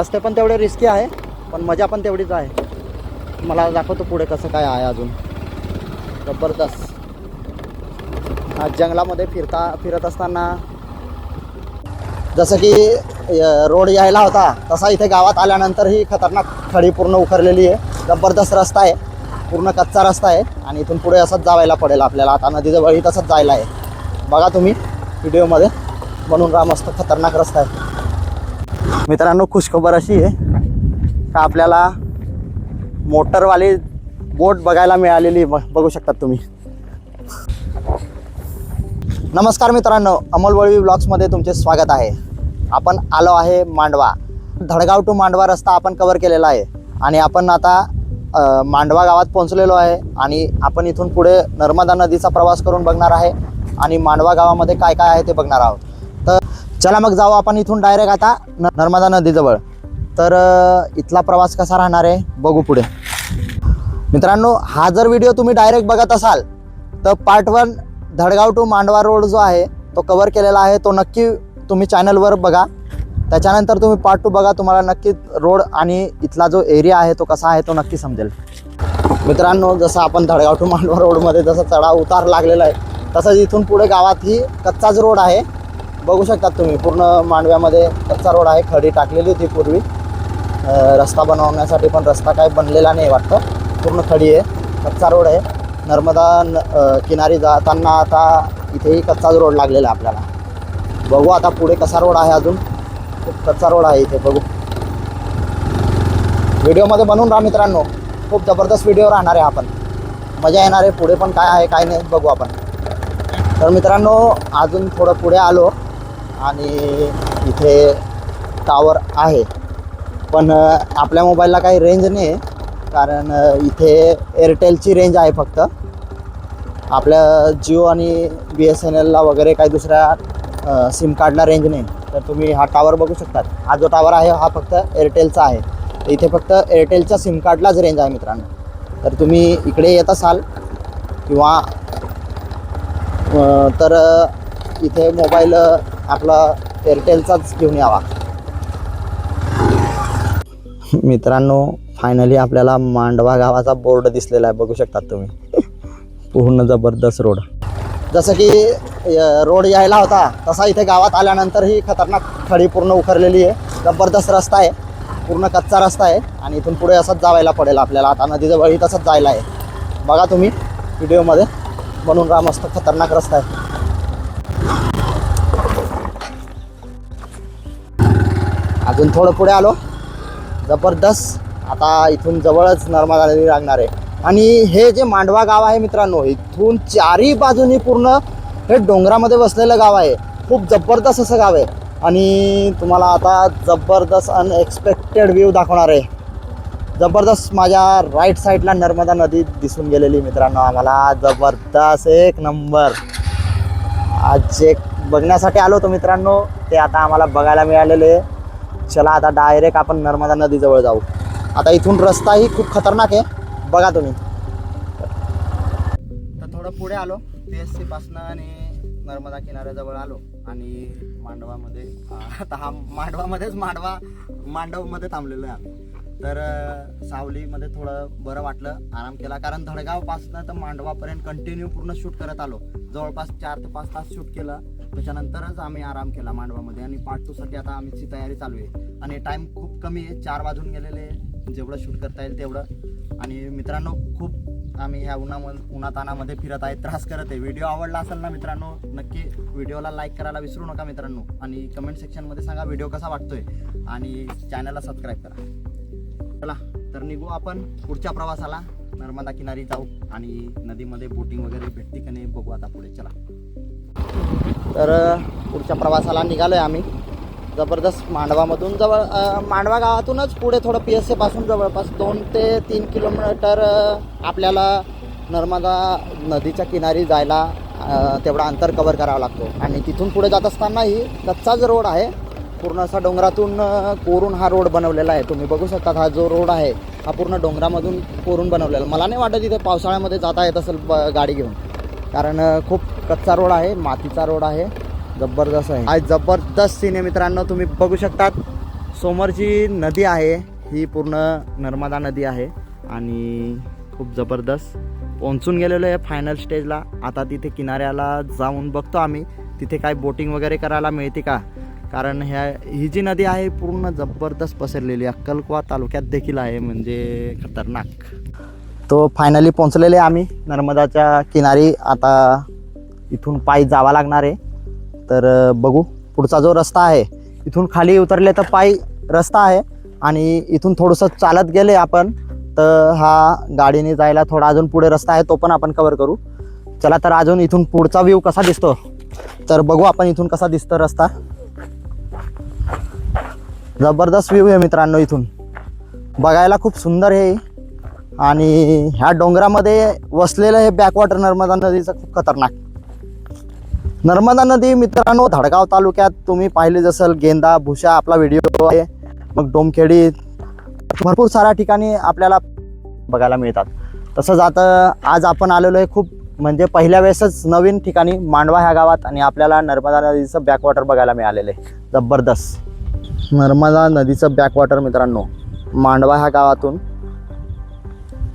रस्ते पण तेवढे रिस्की आहे, पण मजा पण तेवढीच आहे. मला दाखवतो पुढे कसं काय आहे अजून. जबरदस्त. आज जंगलामध्ये फिरत असताना जसं की रोड यायला होता तसा इथे गावात आल्यानंतर ही खतरनाक खडी पूर्ण उखरलेली आहे. जबरदस्त रस्ता आहे, पूर्ण कच्चा रस्ता आहे आणि इथून पुढे असंच जावायला पडेल आपल्याला. आता नदीजवळही तसंच जायला आहे. बघा तुम्ही व्हिडिओमध्ये, बनून राहा. मस्त खतरनाक रस्ता आहे मित्रांनो. खुशखबर अशी आहे का आपल्याला मोटरवाली बोट बघायला मिळालेली, बघू शकतात तुम्ही. नमस्कार मित्रांनो, अमोल वळवी ब्लॉग्समध्ये तुमचे स्वागत आहे. आपण आलो आहे मांडवा. धडगाव टू मांडवा रस्ता आपण कवर केलेला आहे आणि आपण आता मांडवा गावात पोहोचलेलो आहे आणि आपण इथून पुढे नर्मदा नदीचा प्रवास करून बघणार आहे आणि मांडवा गावामध्ये काय काय आहे ते बघणार आहोत. तर चला मग जाऊ आपण इथून डायरेक्ट आता नर्मदा नदीजवळ. तर इथला प्रवास कसा राहणार आहे बघू पुढे. मित्रांनो, हा जर व्हिडिओ तुम्ही डायरेक्ट बघत असाल तर part 1 Dhadgaon to Mandwa road जो आहे तो कवर केलेला आहे, तो नक्की तुम्ही चॅनलवर बघा. त्याच्यानंतर तुम्ही पार्ट 2 बघा, तुम्हाला नक्की रोड आणि इथला जो एरिया आहे तो कसा आहे तो नक्की समजेल. मित्रांनो, जसं आपण धडगाव टू मांडवा रोडमध्ये जसं चढाव उतार लागलेला आहे तसंच इथून पुढे गावातही कच्चाच रोड आहे. बघू शकतात तुम्ही, पूर्ण मांडव्यामध्ये कच्चा रोड आहे. खडी टाकलेली होती पूर्वी रस्ता बनवण्यासाठी, पण रस्ता काय बनलेला नाही वाटतं. पूर्ण खडी आहे, कच्चा रोड आहे. नर्मदा किनारी जाताना आता इथेही कच्चाच रोड लागलेला आहे आपल्याला. बघू आता पुढे कसा रोड आहे. अजून खूप कच्चा रोड आहे इथे. बघू, व्हिडिओमध्ये बनवून राहा मित्रांनो. खूप जबरदस्त व्हिडिओ राहणार आहे. आपण मजा येणार आहे. पुढे पण काय आहे काय नाही बघू आपण. तर मित्रांनो, अजून थोडं पुढे आलो आणि इथे टावर आहे, पण आपल्या मोबाईलला काही रेंज नाही आहे, कारण इथे एअरटेलची रेंज आहे फक्त. आपल्या जिओ आणि BSNLला वगैरे काही दुसऱ्या सिम कार्डला रेंज नाही. तर तुम्ही हा टावर बघू शकतात. हा जो टावर आहे हा फक्त एअरटेलचा आहे. इथे फक्त एअरटेलच्या सिम कार्डलाच रेंज आहे मित्रांनो. तर तुम्ही इकडे येत असाल किंवा तर इथे मोबाईल आपला एअरटेलचाच घेऊन यावा. मित्रांनो, फायनली आपल्याला मांडवा गावाचा बोर्ड दिसलेला आहे. बघू शकतात तुम्ही, पूर्ण जबरदस्त रोड. जसं की रोड यायला होता तसा इथे गावात आल्यानंतर ही खतरनाक खडी पूर्ण उखरलेली आहे. जबरदस्त रस्ता आहे, पूर्ण कच्चा रस्ता आहे आणि इथून पुढे असंच जावायला पडेल आपल्याला. आता नदीजवळही तसंच जायला आहे. बघा तुम्ही व्हिडिओमध्ये, बनवून राहा. मस्त खतरनाक रस्ता आहे. अजून थोडं पुढे आलो. जबरदस्त. आता इथून जवळच नर्मदा नदी लागणार आहे आणि हे जे मांडवा गाव आहे मित्रांनो, इथून चारही बाजूनी पूर्ण हे डोंगरामध्ये बसलेलं गाव आहे. खूप जबरदस्त असं गाव आहे आणि तुम्हाला आता जबरदस्त अनएक्सपेक्टेड व्ह्यू दाखवणार आहे. जबरदस्त. माझ्या राईट साईडला नर्मदा नदी दिसून गेलेली मित्रांनो आम्हाला. जबरदस्त, एक नंबर. आज जे बघण्यासाठी आलो होतो मित्रांनो ते आता आम्हाला बघायला मिळालेले. चला आता डायरेक्ट आपण नर्मदा नदीजवळ जाऊ. आता इथून रस्ताही खूप खतरनाक आहे, बघा तुम्ही. तर थोडं पुढे आलो, PSC पासनं आणि नर्मदा किनाऱ्याजवळ आलो आणि मांडवामध्ये. आता हा मांडवमध्ये थांबलेलो आहे आम्ही. तर सावलीमध्ये थोडं बरं वाटलं, आराम केला. कारण धडगावपासनं तर मांडवापर्यंत कंटिन्यू पूर्ण शूट करत आलो. जवळपास 4 ते 5 तास शूट केलं. त्याच्यानंतरच आम्ही आराम केला मांडवामध्ये आणि पार्ट 2साठी आता आमची तयारी चालू आहे. आणि टाईम खूप कमी आहे, 4 वाजून गेलेले. जेवढं शूट करता येईल तेवढं. आणि मित्रांनो, खूप आम्ही ह्या उन्हातानामध्ये फिरत आहे, त्रास करत आहे. व्हिडिओ आवडला असेल ना मित्रांनो, नक्की व्हिडिओला लाईक करायला विसरू नका मित्रांनो. आणि कमेंट सेक्शनमध्ये सांगा व्हिडिओ कसा वाटतोय आणि चॅनलला सबस्क्राईब करा. चला तर निघू आपण पुढच्या प्रवासाला. नर्मदा किनारी जाऊ आणि नदीमध्ये बोटिंग वगैरे भेटते का नाही बघू आता पुढे. चला तर पुढच्या प्रवासाला निघालो आहे आम्ही. जबरदस्त. मांडवामधून मांडवा गावातूनच पुढे थोडं PSC पासून जवळपास 2 ते 3 किलोमीटर आपल्याला नर्मदा नदीच्या किनारी जायला तेवढा अंतर कवर करावा लागतो. आणि तिथून पुढे जात असतानाही कच्चाच रोड आहे. पूर्ण असा डोंगरातून कोरून हा रोड बनवलेला आहे. तुम्ही बघू शकता हा जो रोड आहे हा पूर्ण डोंगरामधून कोरून बनवलेला. मला नाही वाटत इथे पावसाळ्यामध्ये जाता येत असेल गाडी घेऊन, कारण खूप कच्चा रोड आहे, मातीचा रोड आहे. जबरदस्त आहे. आज जबरदस्त सीन आहे मित्रांनो, तुम्ही बघू शकतात. समोरची नदी आहे ही पूर्ण नर्मदा नदी आहे आणि खूप जबरदस्त पोहोचून गेलेलो आहे फायनल स्टेजला. आता तिथे किनाऱ्याला जाऊन बघतो आम्ही तिथे काय बोटिंग वगैरे करायला मिळते का, कारण ही जी नदी आहे पूर्ण जबरदस्त पसरलेली अक्कलकोवा तालुक्यात देखील आहे, म्हणजे खतरनाक. तो फायनली पोहोचलेले आम्ही नर्मदाच्या किनारी. आता इथून पायी जावं लागणार आहे. तर बघू पुढचा जो रस्ता आहे इथून खाली उतरले तर पायी रस्ता आहे आणि इथून थोडंसं चालत गेले आपण तर हा गाडीने जायला थोडा अजून पुढे रस्ता आहे, तो पण आपण कव्हर करू. चला तर अजून इथून पुढचा व्ह्यू कसा दिसतो तर बघू आपण इथून कसा दिसतो रस्ता. जबरदस्त व्ह्यू आहे मित्रांनो, इथून बघायला खूप सुंदर आहे आणि ह्या डोंगरामध्ये वसलेलं हे बॅकवॉटर नर्मदा नदीचं खूप खतरनाक. नर्मदा नदी मित्रांनो धडगाव तालुक्यात तुम्ही पाहिले जसं गेंदा भुशा आपला व्हिडिओ आहे, मग डोमखेडी भरपूर साऱ्या ठिकाणी आपल्याला बघायला मिळतात. तसंच आता आज आपण आलेलो आहे खूप म्हणजे पहिल्या वेळेसच नवीन ठिकाणी मांडवा ह्या गावात आणि आपल्याला नर्मदा नदीचं बॅकवॉटर बघायला मिळालेलं आहे. जबरदस्त नर्मदा नदीचं बॅकवॉटर मित्रांनो मांडवा ह्या गावातून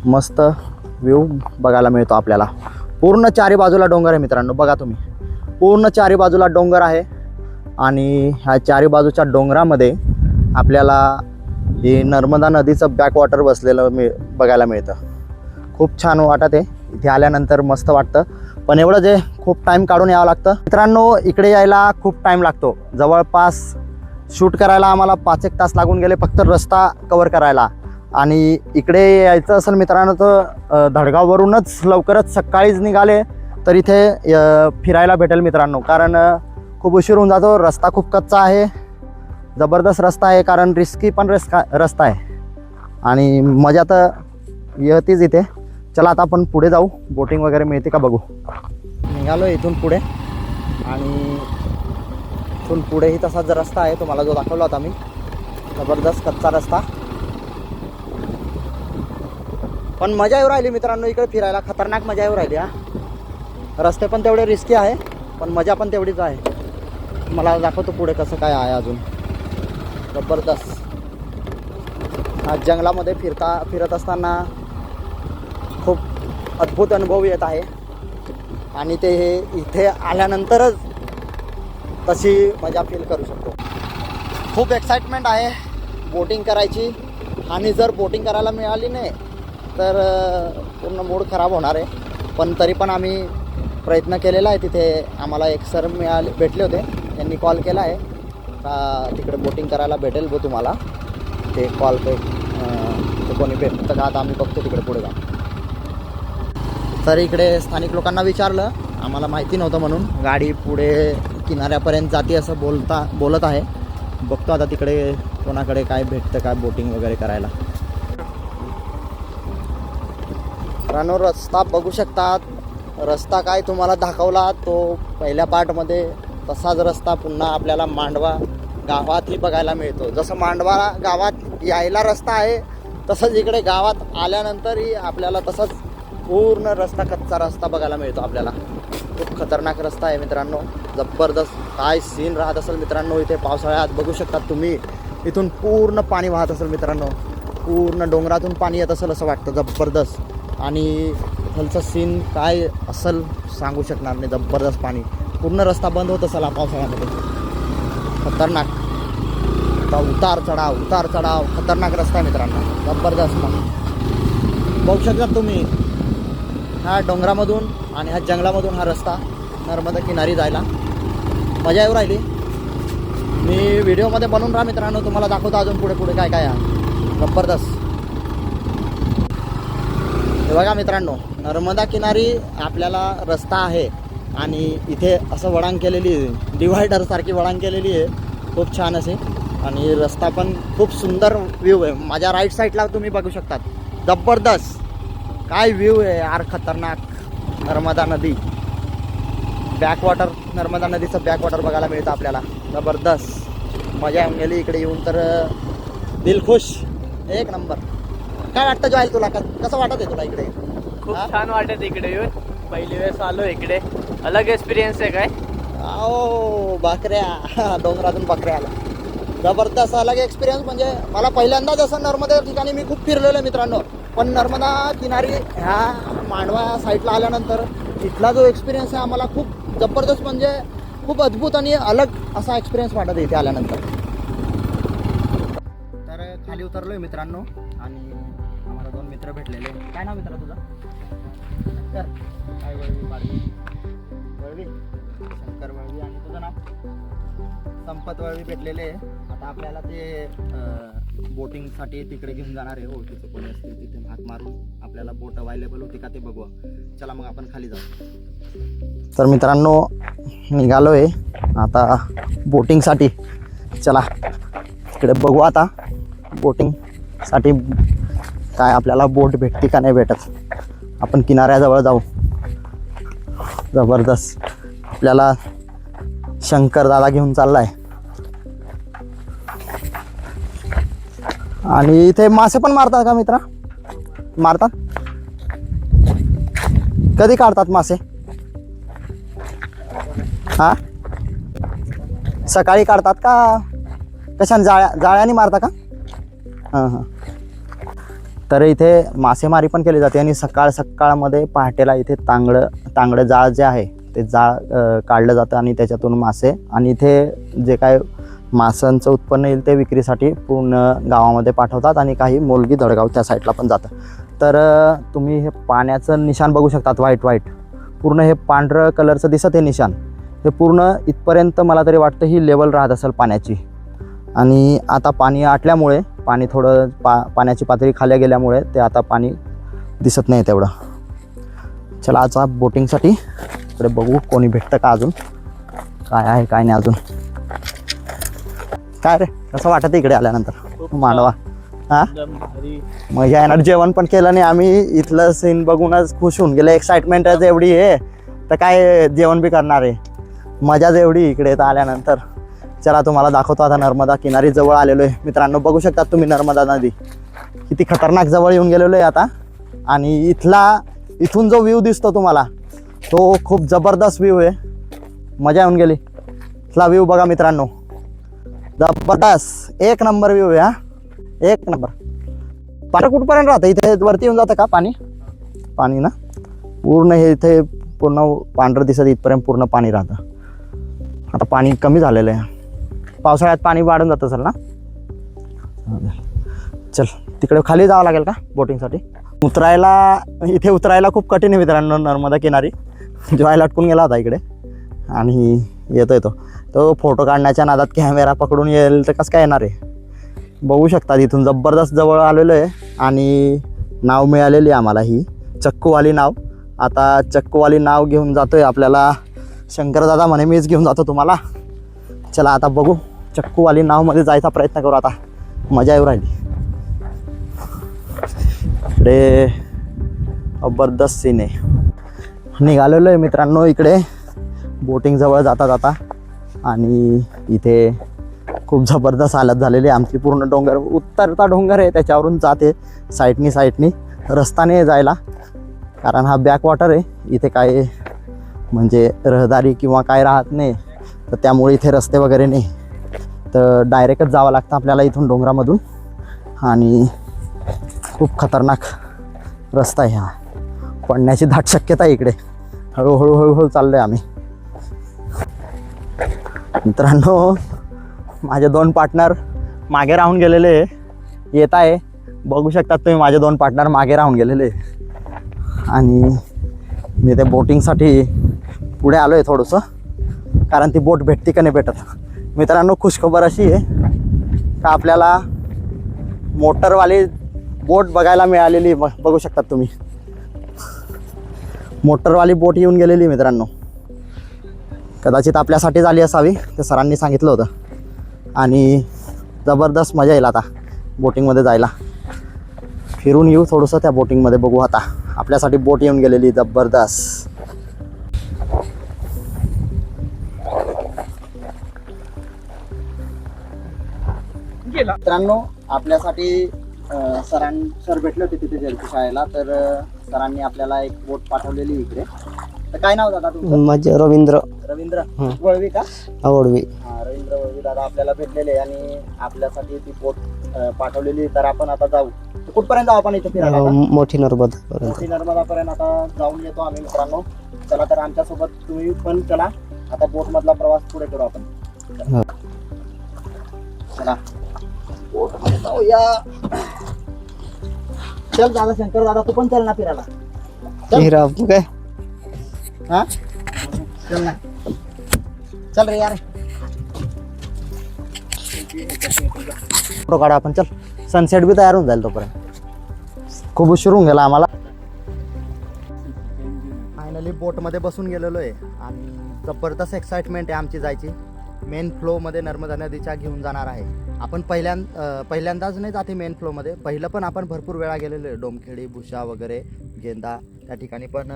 मस्त व्ह्यू बघायला मिळतो आपल्याला. पूर्ण चारी बाजूला डोंगर आहे मित्रांनो, बघा तुम्ही पूर्ण चारी बाजूला डोंगर आहे आणि ह्या चारी बाजूच्या डोंगरामध्ये आपल्याला हे नर्मदा नदीचं बॅकवॉटर बसलेलं बघायला मिळतं. खूप छान वाटत आहे इथे आल्यानंतर, मस्त वाटतं. पण एवढं जे खूप टाईम काढून यावं लागतं मित्रांनो. इकडे यायला खूप टाईम लागतो, जवळपास शूट करायला आम्हाला 5-1 तास लागून गेले फक्त रस्ता कवर करायला. आणि इकडे यायचं असेल मित्रांनो तर धडगाववरूनच लवकरच सकाळीच निघाले तर इथे फिरायला भेटेल मित्रांनो, कारण खूप उशीर होऊन जातो. रस्ता खूप कच्चा आहे, जबरदस्त रस्ता आहे, कारण रिस्की पण रस्ता आहे आणि मजा तर येतेच इथे. चला आता आपण पुढे जाऊ, बोटिंग वगैरे मिळते का बघू. निघालो इथून पुढे आणि इथून पुढेही तसाच रस्ता आहे तुम्हाला जो दाखवला होता मी, जबरदस्त कच्चा रस्ता. पण मजा येऊ राहिली मित्रांनो इकडे फिरायला, खतरनाक मजा येऊ राहिली. रस्ते पण तेवढे रिस्की आहे पण मजा पण तेवढीच आहे. मला दाखवतो पुढे कसं काय आहे अजून. जबरदस्त आज जंगलामध्ये फिरत असताना खूप अद्भुत अनुभव येत आहे आणि ते इथे आल्यानंतरच तशी मजा फील करू शकतो. खूप एक्साइटमेंट आहे बोटिंग करायची आणि जर बोटिंग करायला मिळाली नाही तर पूर्ण मूड खराब होणार आहे. पण तरी पण आम्ही प्रयत्न केलेला आहे. तिथे आम्हाला एक सर भेटले होते, त्यांनी कॉल केला आहे का तिकडे बोटिंग करायला भेटेल बो तुम्हाला. ते कॉल पे ते कोणी भेटतं का आता आम्ही बघतो तिकडे पुढे जाऊन. तर इकडे स्थानिक लोकांना विचारलं, आम्हाला माहिती नव्हतं म्हणून. गाडी पुढे किनाऱ्यापर्यंत जाते असं बोलत आहे. बघतो आता तिकडे कोणाकडे काय भेटतं का बोटिंग वगैरे करायला. मित्रांनो रस्ता बघू शकतात, रस्ता काय तुम्हाला दाखवला तो पहिल्या पार्टमध्ये तसाच रस्ता पुन्हा आपल्याला मांडवा गावातही बघायला मिळतो. जसं मांडवा गावात यायला रस्ता आहे तसंच इकडे गावात आल्यानंतरही आपल्याला तसंच पूर्ण रस्ता कच्चा रस्ता बघायला मिळतो आपल्याला. खूप खतरनाक रस्ता आहे मित्रांनो, जबरदस्त. काय सीन राहत असेल मित्रांनो इथे पावसाळ्यात बघू शकतात तुम्ही. इथून पूर्ण पाणी वाहत असेल मित्रांनो, पूर्ण डोंगरातून पाणी येत असेल असं वाटतं, जबरदस्त. आणि इथलचं सीन काय असेल सांगू शकणार नाही, जबरदस्त पाणी. पूर्ण रस्ता बंद होत असेल पावसाळ्यामध्ये, खतरनाक. उतार चढाव खतरनाक रस्ता आहे मित्रांनो, जबरदस्त. मग बघू शकता तुम्ही ह्या डोंगरामधून आणि ह्या जंगलामधून हा रस्ता नर्मदा किनारी जायला मजा येऊ राहिली. मी व्हिडिओमध्ये बनवून राहा मित्रांनो, तुम्हाला दाखवतो अजून पुढे पुढे काय काय आहे, जबरदस्त. हे बघा मित्रांनो नर्मदा किनारी आपल्याला रस्ता आहे आणि इथे असं वळण केलेली आहे, डिवायडरसारखी वळण केलेली आहे, खूप छान असे. आणि रस्ता पण खूप सुंदर व्ह्यू आहे. माझ्या राईट साईडला तुम्ही बघू शकतात, जबरदस्त काय व्ह्यू आहे यार, खतरनाक. नर्मदा नदी बॅकवॉटर, नर्मदा नदीचं बॅकवॉटर बघायला मिळतं आपल्याला, जबरदस्त. मजा येऊन गेली इकडे येऊन तर, दिल खुश, एक नंबर. काय वाटतं जॉयल तुला, कसं वाटत आहे तुला इकडे? खूप छान वाटत इकडे येऊन, पहिली वेळेस आलो इकडे, अलग एक्सपिरियन्स आहे. काय आओ बकऱ्या, डोंगरातून बकऱ्या आला, जबरदस्त अलग एक्सपिरियन्स. म्हणजे मला पहिल्यांदाच असं नर्मदा ठिकाणी मी खूप फिरलेलो आहे मित्रांनो, पण नर्मदा किनारी ह्या मांडवा साईडला आल्यानंतर इथला जो एक्सपिरियन्स आहे आम्हाला खूप जबरदस्त, म्हणजे खूप अद्भुत आणि अलग असा एक्सपिरियन्स वाटत इथे आल्यानंतर. तर खाली उतरलोय मित्रांनो आणि आम्हाला 2 मित्र भेटलेले. काय नाव मित्र तुझं? शंकर. काय वळवी पाडवी? वळवी, शंकर वळवी. आणि तुझं नाव? संपत वळवी भेटलेले. आता आपल्याला ते बोटिंगसाठी तिकडे घेऊन जाणार आहे. ओळखीचं कोणी असतील तिथे हात मारून आपल्याला बोट अवेलेबल होती का ते बघू. चला मग आपण खाली जाऊ. तर मित्रांनो निघालो आहे आता बोटिंगसाठी. चला इकडे बघू आता बोटिंगसाठी काय आपल्याला बोट भेटते का नाही भेटत. आपण किनाऱ्याजवळ जाऊ. जबरदस्त आपल्याला शंकर दादा घेऊन चाललाय. आणि इथे मासे पण मारतात का मित्रा? मारतात. कधी काढतात मासे? हा, सकाळी काढतात का कशाने? जाळ्याने मारता का? हां हां. तर इथे मासेमारी पण केली जाते आणि सकाळमध्ये पहाटेला इथे तांगडं जाळ जे आहे ते जाळ काढलं जातं आणि त्याच्यातून मासे, आणि इथे जे काय माशांचं उत्पन्न येईल ते विक्रीसाठी पूर्ण गावामध्ये पाठवतात आणि काही मोलगी दडगाव त्या साईडला पण जातं. तर तुम्ही हे पाण्याचं निशाण बघू शकतात. व्हाईट पूर्ण हे पांढरं कलरचं दिसत हे निशाण. हे पूर्ण इथपर्यंत मला तरी वाटतं ही लेवल राहत असेल पाण्याची. आणि आता पाणी आटल्यामुळे पाणी थोडं पाण्याची पातळी खाली गेल्यामुळे ते आता पाणी दिसत नाही तेवढं. चला आता बोटिंगसाठी इकडे बघू कोणी भेटतं का अजून, काय आहे काय नाही अजून. काय रे कसं वाटतं इकडे आल्यानंतर मांडवा? हां मजा येणार. जेवण पण केलं नाही आम्ही. इथलं सीन बघूनच खुश होऊन गेले. एक्साइटमेंटच एवढी आहे तर काय जेवण बी करणार आहे. मजाच एवढी इकडे येतं आल्यानंतर. चला तुम्हाला दाखवतो आता नर्मदा किनारी जवळ आलेलो आहे मित्रांनो. बघू शकता तुम्ही नर्मदा नदी किती खतरनाक जवळ येऊन गेलेलो आहे आता. आणि इथून जो व्ह्यू दिसतो तुम्हाला तो खूप जबरदस्त व्ह्यू आहे. मजा येऊन गेली. इथला व्ह्यू बघा मित्रांनो, जबरदस्त एक नंबर व्ह्यू आहे. हा एक नंबर. पाणी कुठपर्यंत राहतं इथे? वरती येऊन जातं का पाणी ना पूर्ण हे इथे पूर्ण पांढरं दिसत इथपर्यंत पूर्ण पाणी राहतं. आता पाणी कमी झालेलं आहे. पावसाळ्यात पाणी वाढून जातं असेल ना. चल तिकडे खाली जावं लागेल का बोटिंगसाठी? इथे उतरायला खूप कठीण आहे मित्रांनो नर्मदा किनारी. जॉय लटकून गेला होता इकडे आणि येतोय तो फोटो काढण्याच्या नादात कॅमेरा पकडून येईल तर कसं काय येणार आहे. बघू शकता इथून जबरदस्त जवळ आलेलो आहे. आणि नाव मिळालेली आम्हाला ही चक्कूवाली नाव. आता चक्कूवाली नाव घेऊन जातोय आपल्याला शंकरदादा म्हणे मीच घेऊन जातो तुम्हाला. चला आता बघू चक्कूवाली नावमध्ये जायचा प्रयत्न करू. आता मजा येऊ राहिली. इकडे जबरदस्त सीन आहे. निघालेलो आहे मित्रांनो इकडे बोटिंग जवळ जाता आणि इथे खूप जबरदस्त हालत झालेली आहे आमची. पूर्ण डोंगर उतरता डोंगर आहे त्याच्यावरून जाते साईडनी रस्ताने जायला. कारण हा बॅकवॉटर आहे. इथे काय म्हणजे रहदारी किंवा काय राहत नाही तर त्यामुळे इथे रस्ते वगैरे नाही. तर डायरेक्टच जावं लागतं आपल्याला इथून डोंगरामधून. आणि खूप खतरनाक रस्ता आहे हा. पडण्याची दाट शक्यता आहे इकडे. हळूहळू चाललो आहे आम्ही. मित्रांनो माझे 2 पार्टनर मागे राहून गेलेले येत आहे. बघू शकतात तुम्ही माझे 2 पार्टनर मागे राहून गेलेले. आणि मी ते बोटिंगसाठी पुढे आलो आहे थोडंसं, कारण ती बोट भेटते का नाही भेटत. मित्रांनो खुशखबर अशी आहे का आपल्याला मोटरवाली बोट बघायला मिळालेली. बघू शकतात तुम्ही मोटरवाली बोट येऊन गेलेली मित्रांनो. कदाचित आपल्यासाठीच आली असावी ते सरांनी सांगितलं होतं. आणि जबरदस्त मजा येईल आता बोटिंगमध्ये जायला. फिरून येऊ थोडंसं त्या बोटिंगमध्ये. बघू आता आपल्यासाठी बोट येऊन गेलेली जबरदस्त. मित्रांनो आपल्यासाठी सर भेटले होते तिथे जलती शाळेला. तर सरांनी आपल्याला एक बोट पाठवलेली इकडे. तर काय नाव दादा तुमचं? माझे रवींद्र रवींद्र हं. वळवी का? आवडवी. हा, रवींद्र वळवी दादा आपल्याला भेटलेले आणि आपल्यासाठी ती बोट पाठवलेली. तर आपण आता जाऊ. तर कुठपर्यंत जाऊ आपण इथे फिरायला आता? मोठी नर्मदा मोठी नर्मदापर्यंत आता जाऊन येतो आम्ही मित्रांनो. चला तर आमच्यासोबत तुम्ही पण चला. आता बोट मधला प्रवास पुढे करू आपण. हा. चला बोट मध्ये जाऊया. चल दादा, शंकर दादा तू पण चल ना फिरायला. हिरा काय हा चल ना, चल रे यार. फोटो काढा आपण. चल, सनसेट बी तयार होऊन जाईल तोपर्यंत. खूप उशीर होऊन गेला आम्हाला. फायनली बोटमध्ये बसून गेलेलो आहे आणि जबरदस्त एक्साइटमेंट आहे आमची जायची. मेन फ्लोमध्ये नर्मदा नदीच्या घेऊन जाणार आहे आपण. पहिल्यांदाच नाही जाते मेन फ्लोमध्ये. पहिलं पण आपण भरपूर वेळा गेलेलो आहे, डोमखेडी, भुशा वगैरे, गेंदा त्या ठिकाणी. पण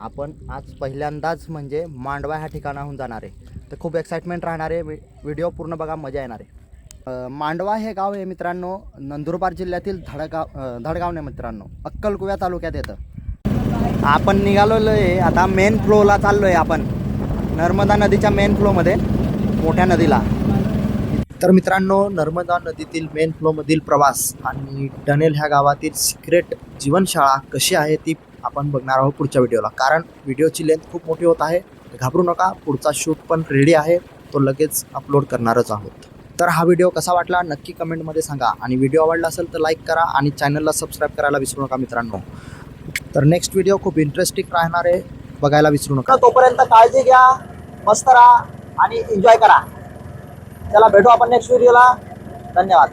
आपण आज पहिल्यांदाच म्हणजे मांडवा ह्या ठिकाणाहून जाणार आहे. तर खूप एक्साइटमेंट राहणार आहे. व्हिडिओ पूर्ण बघा, मजा येणार आहे. मांडवा हे गाव आहे मित्रांनो, नंदुरबार जिल्ह्यातील धडगाव नाही मित्रांनो, अक्कलकुवा तालुक्यात येतं. आपण निघालेलो आहे आता मेन फ्लोला चाललो आहे आपण, नर्मदा नदीच्या मेन फ्लोमध्ये, मोठ्या नदीला. तर मित्रांनो, नर्मदा नदीतील मेन फ्लोमधील प्रवास आणि टनेल ह्या गावातील सिक्रेट जीवनशाळा कशी आहे ती आपण बघणार आहोत पुढच्या व्हिडिओला. कारण व्हिडिओची लेंथ खूप मोठी होत आहे, घाबरू नका. पुढचा शूट पण रेडी आहे, तो लगेच अपलोड करणारच आहोत. तर हा व्हिडिओ कसा वाटला नक्की कमेंटमध्ये सांगा. आणि व्हिडिओ आवडला असेल तर लाईक करा आणि चॅनलला सबस्क्राईब करायला विसरू नका मित्रांनो. तर नेक्स्ट व्हिडिओ खूप इंटरेस्टिंग राहणार आहे, बघायला विसरू नका. तोपर्यंत काळजी घ्या, मस्त राहा आणि एन्जॉय करा. चला भेटू आपण नेक्स्ट व्हिडिओला. धन्यवाद.